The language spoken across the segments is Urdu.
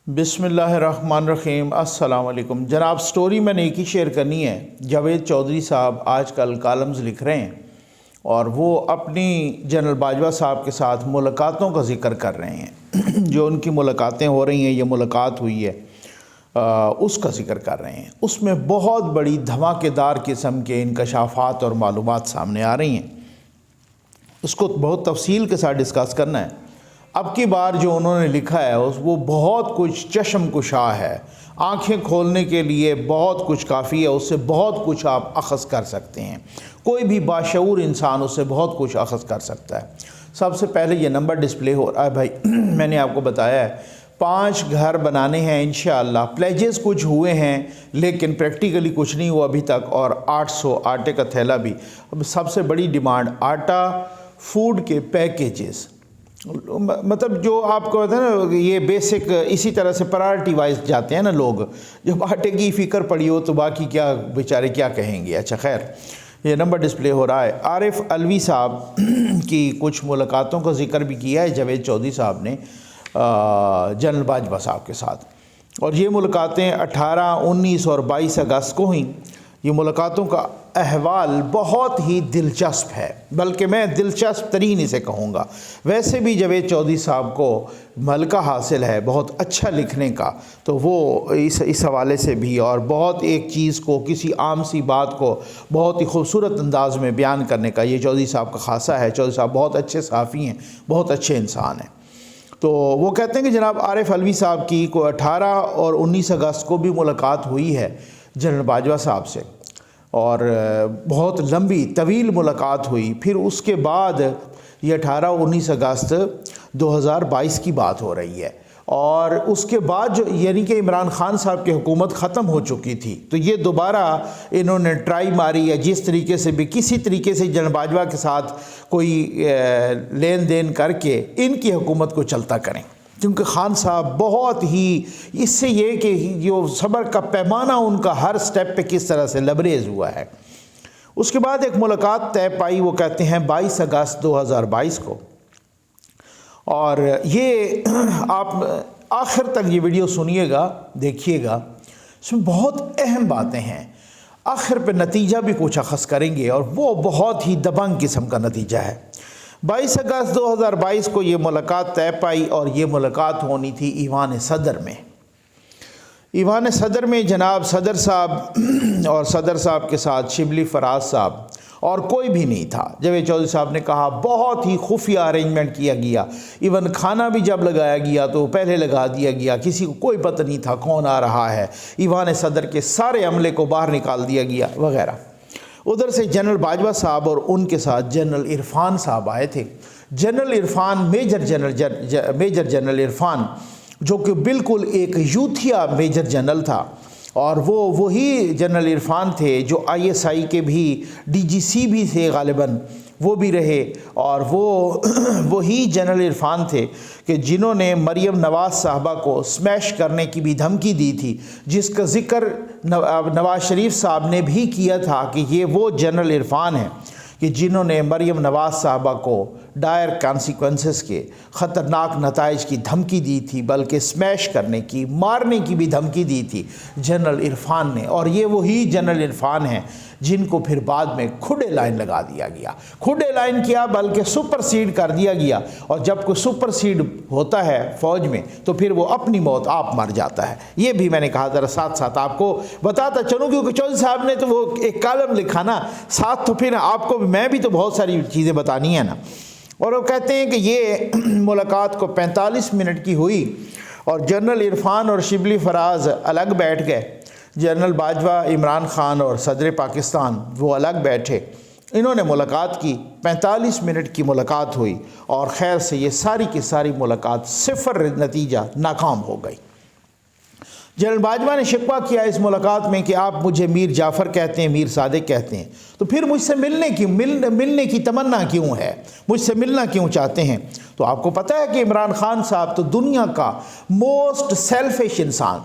بسم اللہ الرحمن الرحیم۔ السلام علیکم جناب۔ سٹوری میں نے ایک ہی شیئر کرنی ہے۔ جاوید چودھری صاحب آج کل کالمز لکھ رہے ہیں اور وہ اپنی جنرل باجوہ صاحب کے ساتھ ملاقاتوں کا ذکر کر رہے ہیں جو ان کی ملاقاتیں ہو رہی ہیں، یہ ملاقات ہوئی ہے اس کا ذکر کر رہے ہیں۔ اس میں بہت بڑی دھماکے دار قسم کے انکشافات اور معلومات سامنے آ رہی ہیں۔ اس کو بہت تفصیل کے ساتھ ڈسکس کرنا ہے۔ اب کی بار جو انہوں نے لکھا ہے وہ بہت کچھ چشم کشا ہے، آنکھیں کھولنے کے لیے بہت کچھ کافی ہے، اس سے بہت کچھ آپ اخذ کر سکتے ہیں۔ کوئی بھی باشعور انسان اس سے بہت کچھ اخذ کر سکتا ہے۔ سب سے پہلے یہ نمبر ڈسپلے ہو رہا ہے بھائی، میں نے آپ کو بتایا ہے 5 گھر بنانے ہیں انشاءاللہ۔ پلیجز کچھ ہوئے ہیں لیکن پریکٹیکلی کچھ نہیں ہوا ابھی تک، اور 800 آٹے کا تھیلا بھی۔ اب سب سے بڑی ڈیمانڈ آٹا، فوڈ کے پیکیجز، مطلب جو آپ کو پتہ ہے نا، یہ بیسک اسی طرح سے پرائرٹی وائز جاتے ہیں نا لوگ۔ جب آٹے کی فکر پڑی ہو تو باقی کیا بیچارے کیا کہیں گے۔ اچھا خیر، یہ نمبر ڈسپلے ہو رہا ہے۔ عارف علوی صاحب کی کچھ ملاقاتوں کا ذکر بھی کیا ہے جاوید چودھری صاحب نے جنرل باجوہ صاحب کے ساتھ، اور یہ ملاقاتیں 18، 19 اور 22 اگست کو ہوئیں۔ یہ ملاقاتوں کا احوال بہت ہی دلچسپ ہے، بلکہ میں دلچسپ ترین اسے کہوں گا۔ ویسے بھی جاوید چودھری صاحب کو ملکہ حاصل ہے بہت اچھا لکھنے کا، تو وہ اس حوالے سے بھی، اور بہت ایک چیز کو، کسی عام سی بات کو بہت ہی خوبصورت انداز میں بیان کرنے کا یہ چودھری صاحب کا خاصہ ہے۔ چودھری صاحب بہت اچھے صحافی ہیں، بہت اچھے انسان ہیں۔ تو وہ کہتے ہیں کہ جناب عارف علوی صاحب کی کو 18 اور 19 اگست کو بھی ملاقات ہوئی ہے جنرل باجوہ صاحب سے، اور بہت لمبی طویل ملاقات ہوئی۔ پھر اس کے بعد یہ 18 اور 19 اگست 2022 کی بات ہو رہی ہے، اور اس کے بعد جو یعنی کہ عمران خان صاحب کی حکومت ختم ہو چکی تھی، تو یہ دوبارہ انہوں نے ٹرائی ماری ہے جس طریقے سے بھی، کسی طریقے سے جنرل باجوہ کے ساتھ کوئی لین دین کر کے ان کی حکومت کو چلتا کریں، کیونکہ خان صاحب بہت ہی، اس سے یہ کہ جو صبر کا پیمانہ ان کا ہر سٹیپ پہ کس طرح سے لبریز ہوا ہے۔ اس کے بعد ایک ملاقات طے پائی، وہ کہتے ہیں 22 اگست 2022 کو، اور یہ آپ آخر تک یہ ویڈیو سنیے گا، دیکھیے گا، اس میں بہت اہم باتیں ہیں۔ آخر پہ نتیجہ بھی کچھ اخذ کریں گے، اور وہ بہت ہی دبنگ قسم کا نتیجہ ہے۔ 22 اگست 2022 کو یہ ملاقات طے پائی، اور یہ ملاقات ہونی تھی ایوان صدر میں۔ ایوان صدر میں جناب صدر صاحب اور صدر صاحب کے ساتھ شبلی فراز صاحب اور کوئی بھی نہیں تھا۔ جاوید چودھری صاحب نے کہا بہت ہی خفیہ ارینجمنٹ کیا گیا، ایون کھانا بھی جب لگایا گیا تو پہلے لگا دیا گیا، کسی کو کوئی پتہ نہیں تھا کون آ رہا ہے، ایوان صدر کے سارے عملے کو باہر نکال دیا گیا وغیرہ۔ ادھر سے جنرل باجوہ صاحب اور ان کے ساتھ جنرل عرفان صاحب آئے تھے۔ General Irfan major general Irfan, جو کہ بالکل ایک یوتھیا میجر جنرل تھا، اور وہ وہی جنرل عرفان تھے جو ISI کے بھی DGC بھی تھے غالباً، وہ بھی رہے، اور وہی جنرل عرفان تھے کہ جنہوں نے مریم نواز صاحبہ کو سمیش کرنے کی بھی دھمکی دی تھی، جس کا ذکر نواز شریف صاحب نے بھی کیا تھا کہ یہ وہ جنرل عرفان ہیں کہ جنہوں نے مریم نواز صاحبہ کو ڈائر کانسیکوینسز کے خطرناک نتائج کی دھمکی دی تھی، بلکہ سمیش کرنے کی، مارنے کی بھی دھمکی دی تھی جنرل عرفان نے۔ اور یہ وہی جنرل عرفان ہیں جن کو پھر بعد میں کھڈے لائن لگا دیا گیا، کھڈے لائن کیا بلکہ سپر سیڈ کر دیا گیا، اور جب کوئی سپر سیڈ ہوتا ہے فوج میں تو پھر وہ اپنی موت آپ مر جاتا ہے۔ یہ بھی میں نے کہا ذرا ساتھ ساتھ آپ کو بتاتا چلوں، کیونکہ چودھری صاحب نے تو وہ ایک کالم لکھا نا ساتھ، تو پھر آپ کو میں بھی تو بہت ساری چیزیں بتانی ہیں نا۔ اور وہ کہتے ہیں کہ یہ ملاقات کو 45 منٹ کی ہوئی، اور جنرل عرفان اور شبلی فراز الگ بیٹھ گئے، جنرل باجوہ، عمران خان اور صدر پاکستان وہ الگ بیٹھے۔ انہوں نے ملاقات کی، 45 منٹ کی ملاقات ہوئی، اور خیر سے یہ ساری کی ساری ملاقات صفر نتیجہ، ناکام ہو گئی۔ جنرل باجوہ نے شکوہ کیا اس ملاقات میں کہ آپ مجھے میر جعفر کہتے ہیں، میر صادق کہتے ہیں، تو پھر مجھ سے ملنے کی تمنا کیوں ہے، مجھ سے ملنا کیوں چاہتے ہیں؟ تو آپ کو پتہ ہے کہ عمران خان صاحب تو دنیا کا موسٹ سیلفش انسان،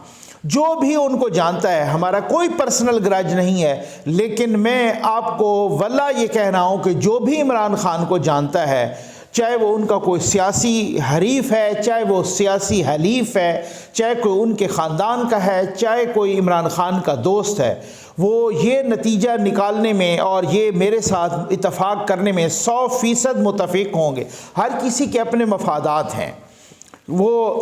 جو بھی ان کو جانتا ہے، ہمارا کوئی پرسنل گرج نہیں ہے، لیکن میں آپ کو واللہ یہ کہہ رہا ہوں کہ جو بھی عمران خان کو جانتا ہے، چاہے وہ ان کا کوئی سیاسی حریف ہے، چاہے وہ سیاسی حلیف ہے، چاہے کوئی ان کے خاندان کا ہے، چاہے کوئی عمران خان کا دوست ہے، وہ یہ نتیجہ نکالنے میں اور یہ میرے ساتھ اتفاق کرنے میں 100% متفق ہوں گے۔ ہر کسی کے اپنے مفادات ہیں، وہ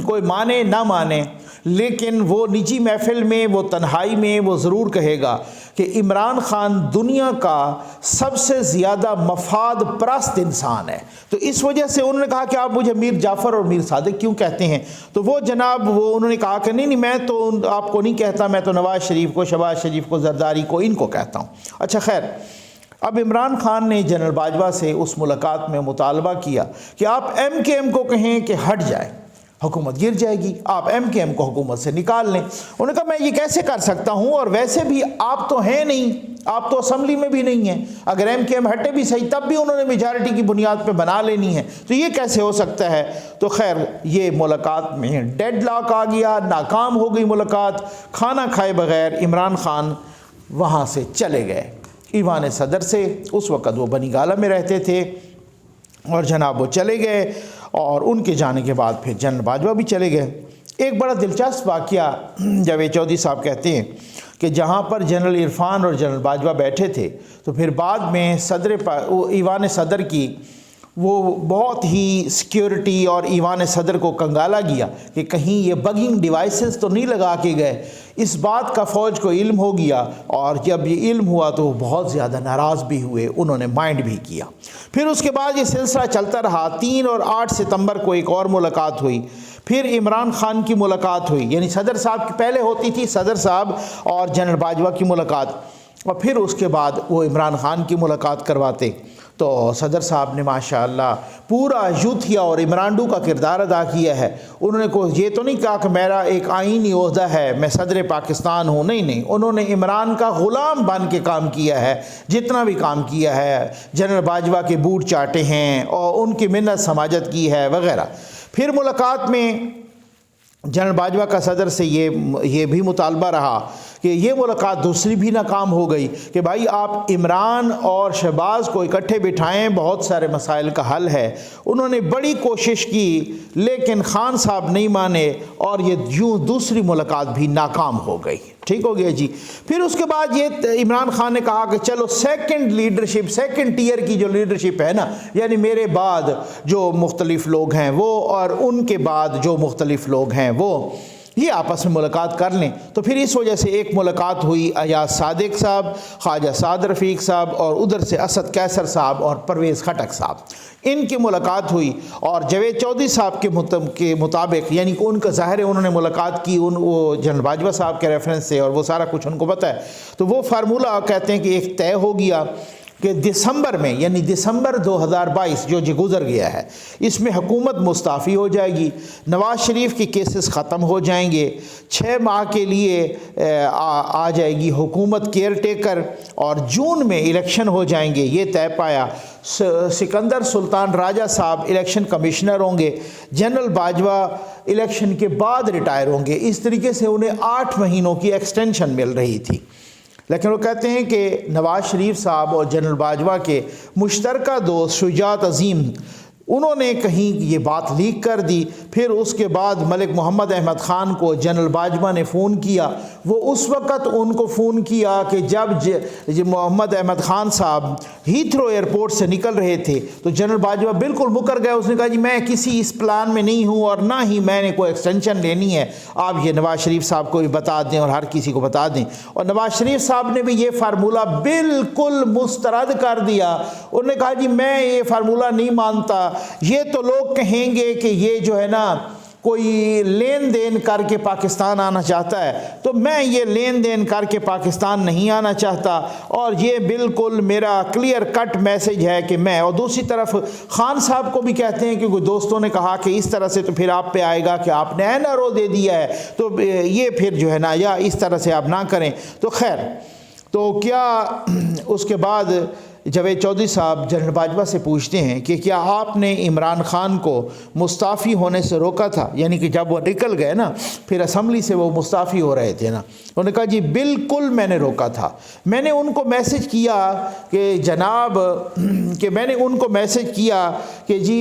کوئی مانے نہ مانے، لیکن وہ نجی محفل میں، وہ تنہائی میں وہ ضرور کہے گا کہ عمران خان دنیا کا سب سے زیادہ مفاد پرست انسان ہے۔ تو اس وجہ سے انہوں نے کہا کہ آپ مجھے میر جعفر اور میر صادق کیوں کہتے ہیں؟ تو وہ جناب انہوں نے کہا کہ نہیں میں تو آپ کو نہیں کہتا، میں تو نواز شریف کو، شہباز شریف کو، زرداری کو، ان کو کہتا ہوں۔ اچھا خیر، اب عمران خان نے جنرل باجوہ سے اس ملاقات میں مطالبہ کیا کہ آپ ایم کے ایم کو کہیں کہ ہٹ جائے، حکومت گر جائے گی، آپ ایم کے ایم کو حکومت سے نکال لیں۔ انہوں نے کہا میں یہ کیسے کر سکتا ہوں، اور ویسے بھی آپ تو ہیں نہیں، آپ تو اسمبلی میں بھی نہیں ہیں، اگر ایم کے ایم ہٹے بھی صحیح تب بھی انہوں نے میجارٹی کی بنیاد پہ بنا لینی ہے، تو یہ کیسے ہو سکتا ہے؟ تو خیر یہ ملاقات میں ڈیڈ لاک آ گیا، ناکام ہو گئی ملاقات۔ کھانا کھائے بغیر عمران خان وہاں سے چلے گئے ایوان صدر سے۔ اس وقت وہ بنی گالہ میں رہتے تھے، اور جناب وہ چلے گئے، اور ان کے جانے کے بعد پھر جنرل باجوہ بھی چلے گئے۔ ایک بڑا دلچسپ واقعہ جاوید چودھری صاحب کہتے ہیں کہ جہاں پر جنرل عرفان اور جنرل باجوہ بیٹھے تھے، تو پھر بعد میں ایوان صدر کی وہ بہت ہی سیکیورٹی اور ایوان صدر کو کنگالا گیا کہ کہیں یہ بگنگ ڈیوائسز تو نہیں لگا کے گئے۔ اس بات کا فوج کو علم ہو گیا، اور جب یہ علم ہوا تو وہ بہت زیادہ ناراض بھی ہوئے، انہوں نے مائنڈ بھی کیا۔ پھر اس کے بعد یہ سلسلہ چلتا رہا۔ 3 اور 8 ستمبر کو ایک اور ملاقات ہوئی، پھر عمران خان کی ملاقات ہوئی، یعنی صدر صاحب کی پہلے ہوتی تھی، صدر صاحب اور جنرل باجوہ کی ملاقات، اور پھر اس کے بعد وہ عمران خان کی ملاقات کرواتے۔ تو صدر صاحب نے ماشاءاللہ پورا یوتھیا اور عمرانڈو کا کردار ادا کیا ہے۔ انہوں نے یہ تو نہیں کہا کہ میرا ایک آئینی عہدہ ہے، میں صدر پاکستان ہوں، نہیں، انہوں نے عمران کا غلام بن کے کام کیا ہے، جتنا بھی کام کیا ہے، جنرل باجوہ کے بوٹ چاٹے ہیں اور ان کی منت سماجت کی ہے وغیرہ۔ پھر ملاقات میں جنرل باجوہ کا صدر سے یہ بھی مطالبہ رہا کہ یہ ملاقات دوسری بھی ناکام ہو گئی کہ بھائی آپ عمران اور شہباز کو اکٹھے بٹھائیں، بہت سارے مسائل کا حل ہے۔ انہوں نے بڑی کوشش کی، لیکن خان صاحب نہیں مانے، اور یہ یوں دوسری ملاقات بھی ناکام ہو گئی۔ ٹھیک ہو گیا جی۔ پھر اس کے بعد یہ عمران خان نے کہا کہ چلو سیکنڈ لیڈرشپ، سیکنڈ ٹیئر کی جو لیڈرشپ ہے نا، یعنی میرے بعد جو مختلف لوگ ہیں وہ، اور ان کے بعد جو مختلف لوگ ہیں وہ، یہ آپس میں ملاقات کر لیں۔ تو پھر اس وجہ سے ایک ملاقات ہوئی ایاز صادق صاحب، خواجہ سعد رفیق صاحب، اور ادھر سے اسد قیصر صاحب اور پرویز خٹک صاحب، ان کی ملاقات ہوئی۔ اور جاوید چودھری صاحب کے مطابق، یعنی کہ ان کا ظاہر ہے انہوں نے ملاقات کی وہ جنرل باجوہ صاحب کے ریفرنس سے، اور وہ سارا کچھ ان کو پتہ ہے، تو وہ فارمولہ کہتے ہیں کہ ایک طے ہو گیا کہ دسمبر میں، یعنی دسمبر 2022 جو گزر گیا ہے، اس میں حکومت مستعفی ہو جائے گی، نواز شریف کی کیسز ختم ہو جائیں گے، 6 ماہ کے لیے آ جائے گی حکومت کیئر ٹیکر، اور جون میں الیکشن ہو جائیں گے، یہ طے پایا۔ سکندر سلطان راجہ صاحب الیکشن کمشنر ہوں گے، جنرل باجوہ الیکشن کے بعد ریٹائر ہوں گے۔ اس طریقے سے انہیں 8 مہینوں کی ایکسٹینشن مل رہی تھی۔ لیکن وہ کہتے ہیں کہ نواز شریف صاحب اور جنرل باجوہ کے مشترکہ دوست شجاعت عظیم، انہوں نے کہیں یہ بات لیک کر دی۔ پھر اس کے بعد ملک محمد احمد خان کو جنرل باجوہ نے فون کیا، وہ اس وقت ان کو فون کیا کہ جب محمد احمد خان صاحب ہیتھرو ایئرپورٹ سے نکل رہے تھے، تو جنرل باجوہ بالکل مکر گئے۔ اس نے کہا جی میں کسی اس پلان میں نہیں ہوں، اور نہ ہی میں نے کوئی ایکسٹینشن لینی ہے، آپ یہ نواز شریف صاحب کو بھی بتا دیں اور ہر کسی کو بتا دیں۔ اور نواز شریف صاحب نے بھی یہ فارمولہ بالکل مسترد کر دیا۔ انہوں نے کہا جی میں یہ فارمولہ نہیں مانتا، یہ تو لوگ کہیں گے کہ یہ جو ہے نا کوئی لین دین کر کے پاکستان آنا چاہتا ہے، تو میں یہ لین دین کر کے پاکستان نہیں آنا چاہتا، اور یہ بالکل میرا کلیئر کٹ میسج ہے کہ میں، اور دوسری طرف خان صاحب کو بھی کہتے ہیں کہ کوئی دوستوں نے کہا کہ اس طرح سے تو پھر آپ پہ آئے گا کہ آپ نے این آر او دے دیا ہے، تو یہ پھر جو ہے نا یا اس طرح سے آپ نہ کریں۔ تو خیر، تو کیا اس کے بعد جاوید چودھری صاحب جنرل باجوہ سے پوچھتے ہیں کہ کیا آپ نے عمران خان کو مستعفی ہونے سے روکا تھا؟ یعنی کہ جب وہ نکل گئے نا، پھر اسمبلی سے وہ مستعفی ہو رہے تھے نا، انہوں نے کہا جی بالکل میں نے روکا تھا، میں نے ان کو میسج کیا کہ جناب میں نے ان کو میسج کیا کہ جی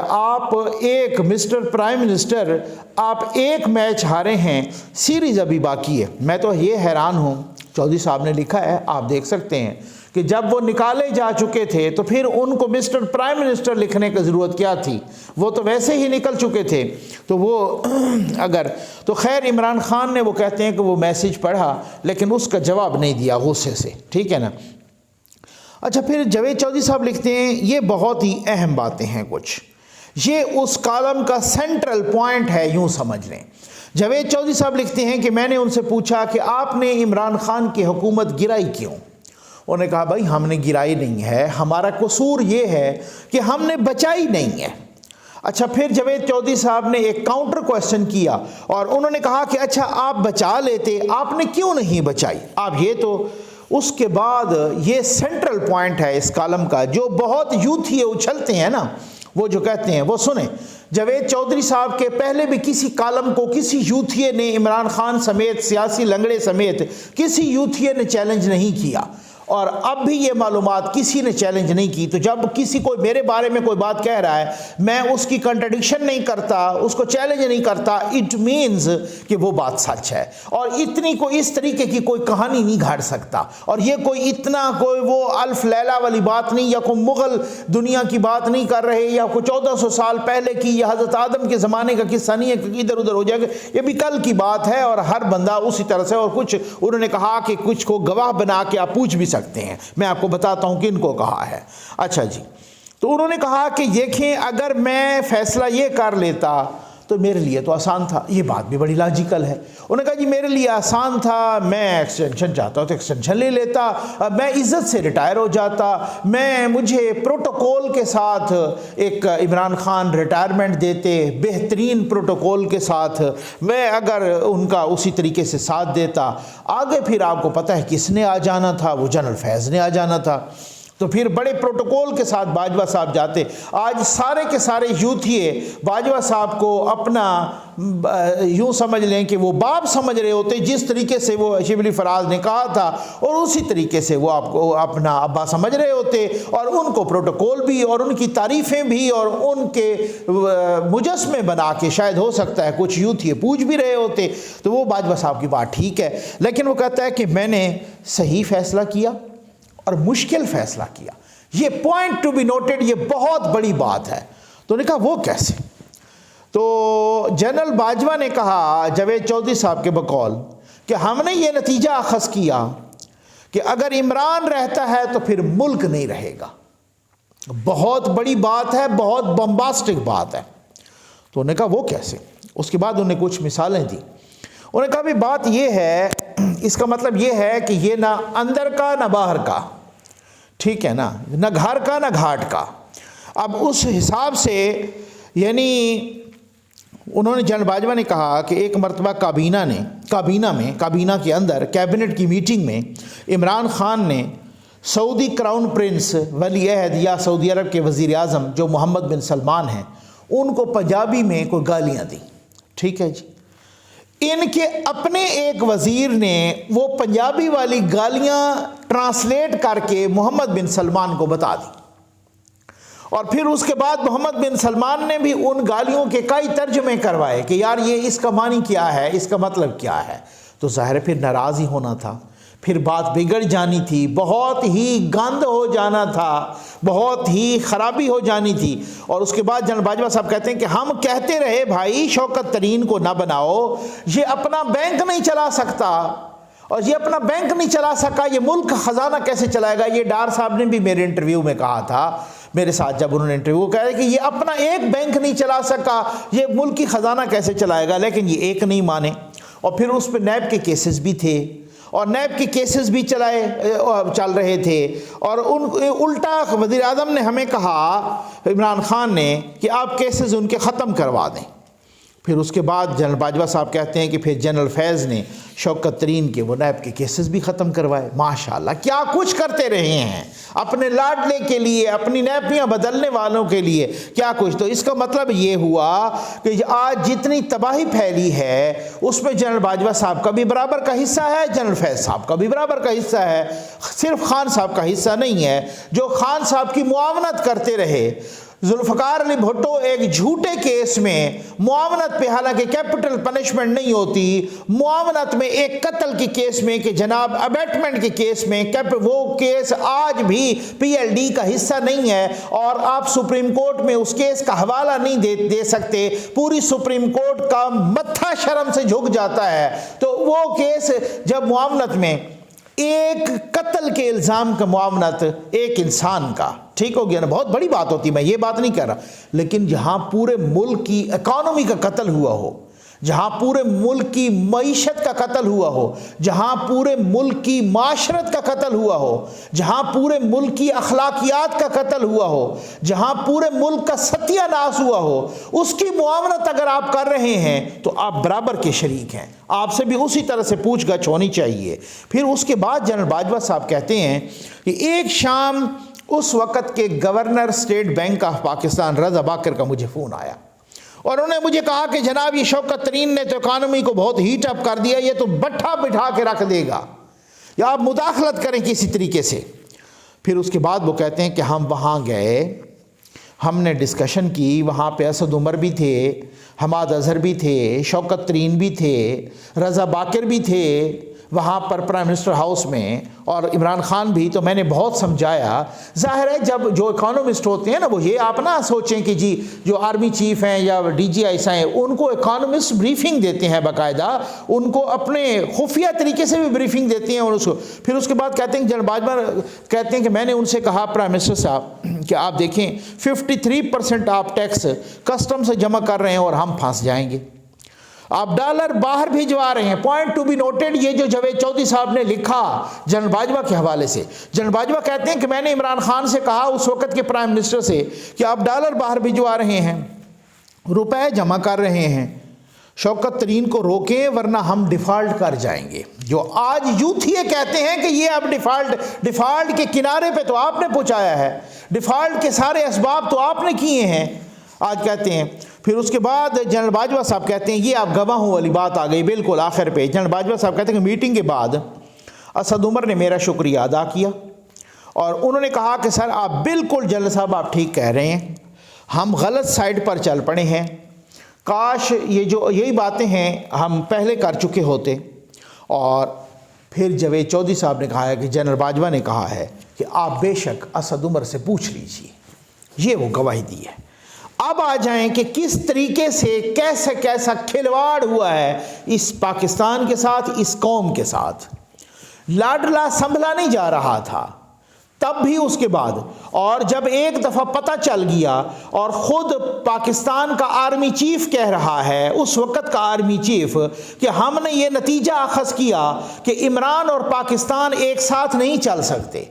آپ ایک مسٹر پرائم منسٹر آپ ایک میچ ہارے ہیں، سیریز ابھی باقی ہے۔ میں تو یہ حیران ہوں، چودھری صاحب نے لکھا ہے، آپ دیکھ سکتے ہیں کہ جب وہ نکالے جا چکے تھے تو پھر ان کو مسٹر پرائم منسٹر لکھنے کی ضرورت کیا تھی، وہ تو ویسے ہی نکل چکے تھے۔ تو وہ تو خیر عمران خان نے وہ کہتے ہیں کہ وہ میسج پڑھا لیکن اس کا جواب نہیں دیا غصے سے، ٹھیک ہے نا۔ اچھا پھر جاوید چودھری صاحب لکھتے ہیں، یہ بہت ہی اہم باتیں ہیں کچھ، یہ اس کالم کا سینٹرل پوائنٹ ہے، یوں سمجھ لیں۔ جاوید چودھری صاحب لکھتے ہیں کہ میں نے ان سے پوچھا کہ آپ نے عمران خان کی حکومت گرائی کیوں؟ انہوں نے کہا بھائی ہم نے گرائی نہیں ہے، ہمارا قصور یہ ہے کہ ہم نے بچائی نہیں ہے۔ اچھا پھر جاوید چودھری صاحب نے ایک کاؤنٹر کویسچن کیا اور انہوں نے کہا کہ اچھا آپ بچا لیتے، آپ نے کیوں نہیں بچائی؟ آپ یہ تو اس کے بعد یہ سینٹرل پوائنٹ ہے اس کالم کا، جو بہت یوتھی اچھلتے ہیں نا، وہ جو کہتے ہیں وہ سنیں۔ جاوید چودھری صاحب کے پہلے بھی کسی کالم کو کسی یوتھیے نے عمران خان سمیت، سیاسی لنگڑے سمیت کسی یوتھیے نے چیلنج نہیں کیا، اور اب بھی یہ معلومات کسی نے چیلنج نہیں کی۔ تو جب کسی کو میرے بارے میں کوئی بات کہہ رہا ہے، میں اس کی کنٹرڈکشن نہیں کرتا، اس کو چیلنج نہیں کرتا، اٹ مینز کہ وہ بات سچ ہے، اور اتنی کوئی اس طریقے کی کوئی کہانی نہیں گھڑ سکتا، اور یہ کوئی اتنا کوئی وہ الف لیلہ والی بات نہیں، یا کوئی مغل دنیا کی بات نہیں کر رہے، یا کوئی 1400 سال پہلے کی یا حضرت آدم کے زمانے کا قصہ نہیں ہے کہ ادھر ادھر ہو جائے گا، یہ بھی کل کی بات ہے، اور ہر بندہ اسی طرح سے، اور کچھ انہوں نے کہا کہ کچھ کو گواہ بنا کے آپ پوچھ بھی سکتے ہیں، میں آپ کو بتاتا ہوں کہ ان کو کہا ہے۔ اچھا جی، تو انہوں نے کہا کہ دیکھیں اگر میں فیصلہ یہ کر لیتا تو میرے لیے تو آسان تھا، یہ بات بھی بڑی لاجیکل ہے۔ انہوں نے کہا جی میرے لیے آسان تھا، میں ایکسٹینشن چاہتا ہوں تو ایکسٹینشن لے لیتا، میں عزت سے ریٹائر ہو جاتا، مجھے پروٹوکول کے ساتھ ایک عمران خان ریٹائرمنٹ دیتے، بہترین پروٹوکول کے ساتھ، میں اگر ان کا اسی طریقے سے ساتھ دیتا، آگے پھر آپ کو پتہ ہے کس نے آ جانا تھا، وہ جنرل فیض نے آ جانا تھا، تو پھر بڑے پروٹوکول کے ساتھ باجوہ صاحب جاتے۔ آج سارے کے سارے یوتھیے باجوہ صاحب کو اپنا یوں سمجھ لیں کہ وہ باپ سمجھ رہے ہوتے، جس طریقے سے وہ شبلی فراز نے کہا تھا، اور اسی طریقے سے وہ آپ کو اپنا ابا سمجھ رہے ہوتے، اور ان کو پروٹوکول بھی اور ان کی تعریفیں بھی اور ان کے مجسمے بنا کے شاید ہو سکتا ہے کچھ یوتھیے پوچھ بھی رہے ہوتے۔ تو وہ باجوہ صاحب کی بات ٹھیک ہے، لیکن وہ کہتا ہے کہ میں نے صحیح فیصلہ کیا اور مشکل فیصلہ کیا، یہ پوائنٹ ٹو بی نوٹڈ، یہ بہت بڑی بات ہے۔ تو نے کہا وہ کیسے؟ تو جنرل باجوہ نے کہا جاوید چودھری صاحب کے بقول کہ ہم نے یہ نتیجہ اخذ کیا کہ اگر عمران رہتا ہے تو پھر ملک نہیں رہے گا۔ بہت بڑی بات ہے، بہت بمباسٹک بات ہے۔ تو انہوں نے کہا وہ کیسے؟ اس کے بعد انہوں نے کچھ مثالیں دی۔ انہوں نے کہا بھی بات یہ ہے، اس کا مطلب یہ ہے کہ یہ نہ اندر کا نہ باہر کا، ٹھیک ہے نا، نہ گھر کا نہ گھاٹ کا۔ اب اس حساب سے یعنی انہوں نے جنرل باجوہ نے کہا کہ ایک مرتبہ کابینہ کے اندر کیبنٹ کی میٹنگ میں عمران خان نے سعودی کراؤن پرنس ولی عہد یا سعودی عرب کے وزیر اعظم جو محمد بن سلمان ہیں، ان کو پنجابی میں کوئی گالیاں دیں، ٹھیک ہے جی۔ ان کے اپنے ایک وزیر نے وہ پنجابی والی گالیاں ٹرانسلیٹ کر کے محمد بن سلمان کو بتا دی، اور پھر اس کے بعد محمد بن سلمان نے بھی ان گالیوں کے کئی ترجمے کروائے کہ یار یہ اس کا معنی کیا ہے، اس کا مطلب کیا ہے۔ تو ظاہر ہے پھر ناراض ہی ہونا تھا، پھر بات بگڑ جانی تھی، بہت ہی گند ہو جانا تھا، بہت ہی خرابی ہو جانی تھی۔ اور اس کے بعد جنرل باجوہ صاحب کہتے ہیں کہ ہم کہتے رہے بھائی شوکت ترین کو نہ بناؤ، یہ اپنا بینک نہیں چلا سکتا، اور یہ اپنا بینک نہیں چلا سکا، یہ ملک خزانہ کیسے چلائے گا؟ یہ ڈار صاحب نے بھی میرے انٹرویو میں کہا تھا، میرے ساتھ جب انہوں نے انٹرویو کہا کہ یہ اپنا ایک بینک نہیں چلا سکا، یہ ملک کی خزانہ کیسے چلائے گا؟ لیکن یہ ایک نہیں مانے، اور پھر اس پہ نیب کے کیسز بھی تھے، اور نیب کے کیسز بھی چل رہے تھے، اور الٹا وزیر اعظم نے ہمیں کہا عمران خان نے کہ آپ کیسز ان کے ختم کروا دیں۔ پھر اس کے بعد جنرل باجوہ صاحب کہتے ہیں کہ پھر جنرل فیض نے شوکت ترین کے وہ نیب کے کیسز بھی ختم کروائے۔ ماشاءاللہ کیا کچھ کرتے رہے ہیں اپنے لاڈلے کے لیے، اپنی نیپیاں بدلنے والوں کے لیے، کیا کچھ۔ تو اس کا مطلب یہ ہوا کہ آج جتنی تباہی پھیلی ہے اس میں جنرل باجوہ صاحب کا بھی برابر کا حصہ ہے، جنرل فیض صاحب کا بھی برابر کا حصہ ہے، صرف خان صاحب کا حصہ نہیں ہے جو خان صاحب کی معاونت کرتے رہے۔ ذوالفقار علی بھٹو ایک جھوٹے کیس میں معاونت پہ، حالانکہ کیپٹل پنشمنٹ نہیں ہوتی، معاونت میں ایک قتل کے کیس میں کہ جناب ابیٹمنٹ کے کیس میں، وہ کیس آج بھی پی ایل ڈی کا حصہ نہیں ہے اور آپ سپریم کورٹ میں اس کیس کا حوالہ نہیں دے سکتے، پوری سپریم کورٹ کا متھا شرم سے جھک جاتا ہے۔ تو وہ کیس جب معاونت میں ایک قتل کے الزام کا معاونت ایک انسان کا، ٹھیک ہو گیا نا، بہت بڑی بات ہوتی، میں یہ بات نہیں کر رہا، لیکن جہاں پورے ملک کی اکانومی کا قتل ہوا ہو، جہاں پورے ملک کی معیشت کا قتل ہوا ہو، جہاں پورے ملک کی معاشرت کا قتل ہوا ہو، جہاں پورے ملک کی اخلاقیات کا قتل ہوا ہو، جہاں پورے ملک کا ستیہ ناش ہوا ہو، اس کی معاونت اگر آپ کر رہے ہیں تو آپ برابر کے شریک ہیں، آپ سے بھی اسی طرح سے پوچھ گچھ ہونی چاہیے۔ پھر اس کے بعد جنرل باجوہ صاحب کہتے ہیں کہ ایک شام اس وقت کے governor state bank of Pakistan Raza Baker کا مجھے فون آیا اور انہوں نے مجھے کہا کہ جناب یہ شوکت ترین نے تو اکانومی کو بہت ہیٹ اپ کر دیا، یہ تو بٹھا بٹھا کے رکھ دے گا، یا آپ مداخلت کریں کسی طریقے سے۔ پھر اس کے بعد وہ کہتے ہیں کہ ہم وہاں گئے، ہم نے ڈسکشن کی، وہاں پہ اسد عمر بھی تھے، حماد اظہر بھی تھے، شوکت ترین بھی تھے، رضا باکر بھی تھے وہاں پر پرائم منسٹر ہاؤس میں، اور عمران خان بھی۔ تو میں نے بہت سمجھایا، ظاہر ہے جب جو اکانومسٹ ہوتے ہیں نا، وہ یہ آپ نہ سوچیں کہ جی جو آرمی چیف ہیں یا ڈی جی آئی ہیں ان کو اکانومسٹ بریفنگ دیتے ہیں باقاعدہ، ان کو اپنے خفیہ طریقے سے بھی بریفنگ دیتے ہیں، اور اس کو پھر اس کے بعد کہتے ہیں کہ جنرل باجوہ کہتے ہیں کہ میں نے ان سے کہا پرائم منسٹر صاحب کہ آپ دیکھیں 53% آپ ٹیکس کسٹم سے جمع کر رہے ہیں اور ہم پھنس جائیں گے، آپ ڈالر باہر بھیجوا رہے ہیں۔ پوائنٹ ٹو بی نوٹڈ، یہ جو جاوید چودھری صاحب نے لکھا جنرل باجوہ کے حوالے سے، جنرل باجوہ کہتے ہیں کہ میں نے عمران خان سے کہا اس وقت کے پرائم منسٹر سے کہ آپ ڈالر باہر بھیجوا رہے ہیں، روپے جمع کر رہے ہیں، شوکت ترین کو روکیں ورنہ ہم ڈیفالٹ کر جائیں گے۔ جو آج یوتھ یہ کہتے ہیں کہ یہ اب ڈیفالٹ کے کنارے پہ تو آپ نے پہنچایا ہے، ڈیفالٹ کے سارے اسباب تو آپ نے کیے ہیں، آج کہتے ہیں۔ پھر اس کے بعد جنرل باجوہ صاحب کہتے ہیں، یہ آپ گواہوں والی بات آ گئی بالکل آخر پہ، جنرل باجوہ صاحب کہتے ہیں کہ میٹنگ کے بعد اسد عمر نے میرا شکریہ ادا کیا اور انہوں نے کہا کہ سر آپ بالکل جنرل صاحب آپ ٹھیک کہہ رہے ہیں، ہم غلط سائڈ پر چل پڑے ہیں، کاش یہی باتیں ہیں ہم پہلے کر چکے ہوتے۔ اور پھر جاوید چودھری صاحب نے کہا ہے کہ جنرل باجوہ نے کہا ہے کہ آپ بے شک اسد عمر سے پوچھ لیجیے، یہ وہ گواہی دی ہے۔ اب آ جائیں کہ کس طریقے سے کیسا کھلواڑ ہوا ہے اس پاکستان کے ساتھ، اس قوم کے ساتھ۔ لاڈلا سنبھلا نہیں جا رہا تھا تب بھی، اس کے بعد، اور جب ایک دفعہ پتہ چل گیا اور خود پاکستان کا آرمی چیف کہہ رہا ہے، اس وقت کا آرمی چیف، کہ ہم نے یہ نتیجہ اخذ کیا کہ عمران اور پاکستان ایک ساتھ نہیں چل سکتے،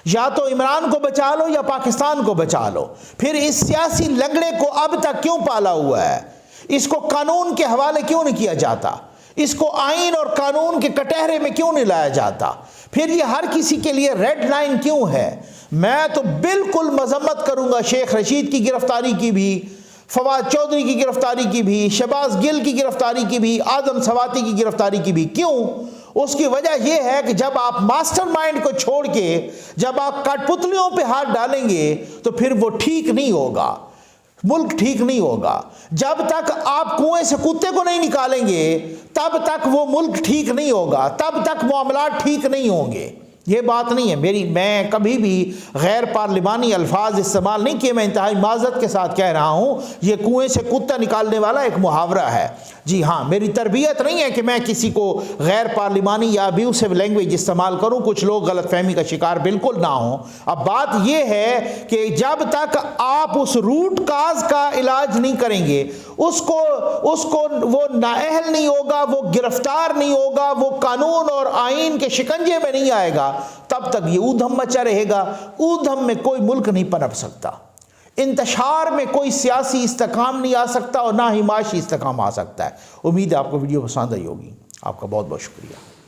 یا تو عمران کو بچا لو یا پاکستان کو بچا لو، پھر اس سیاسی لنگڑے کو اب تک کیوں پالا ہوا ہے؟ اس کو قانون کے حوالے کیوں نہیں کیا جاتا؟ اس کو آئین اور قانون کے کٹہرے میں کیوں نہیں لایا جاتا؟ پھر یہ ہر کسی کے لیے ریڈ لائن کیوں ہے؟ میں تو بالکل مذمت کروں گا شیخ رشید کی گرفتاری کی بھی، فواد چودھری کی گرفتاری کی بھی، شہباز گل کی گرفتاری کی بھی، آدم سواتی کی گرفتاری کی بھی۔ کیوں؟ اس کی وجہ یہ ہے کہ جب آپ ماسٹر مائنڈ کو چھوڑ کے جب آپ کٹ پتلیوں پہ ہاتھ ڈالیں گے تو پھر وہ ٹھیک نہیں ہوگا، ملک ٹھیک نہیں ہوگا۔ جب تک آپ کنویں سے کتے کو نہیں نکالیں گے تب تک وہ ملک ٹھیک نہیں ہوگا، تب تک معاملات ٹھیک نہیں ہوں گے۔ یہ بات نہیں ہے میں کبھی بھی غیر پارلیمانی الفاظ استعمال نہیں کیے، میں انتہائی معذرت کے ساتھ کہہ رہا ہوں، یہ کنویں سے کتا نکالنے والا ایک محاورہ ہے۔ جی ہاں، میری تربیت نہیں ہے کہ میں کسی کو غیر پارلیمانی یا ابیوسو لینگویج استعمال کروں، کچھ لوگ غلط فہمی کا شکار بالکل نہ ہوں۔ اب بات یہ ہے کہ جب تک آپ اس روٹ کاز کا علاج نہیں کریں گے، اس کو وہ نااہل نہیں ہوگا، وہ گرفتار نہیں ہوگا، وہ قانون اور آئین کے شکنجے میں نہیں آئے گا، تب تک یہ اودھم مچا رہے گا۔ اودھم میں کوئی ملک نہیں پنپ سکتا۔ انتشار میں کوئی سیاسی استحکام نہیں آ سکتا اور نہ ہی معاشی استحکام آ سکتا ہے۔ امید ہے آپ کو ویڈیو پسند آئی ہوگی۔ آپ کا بہت بہت شکریہ۔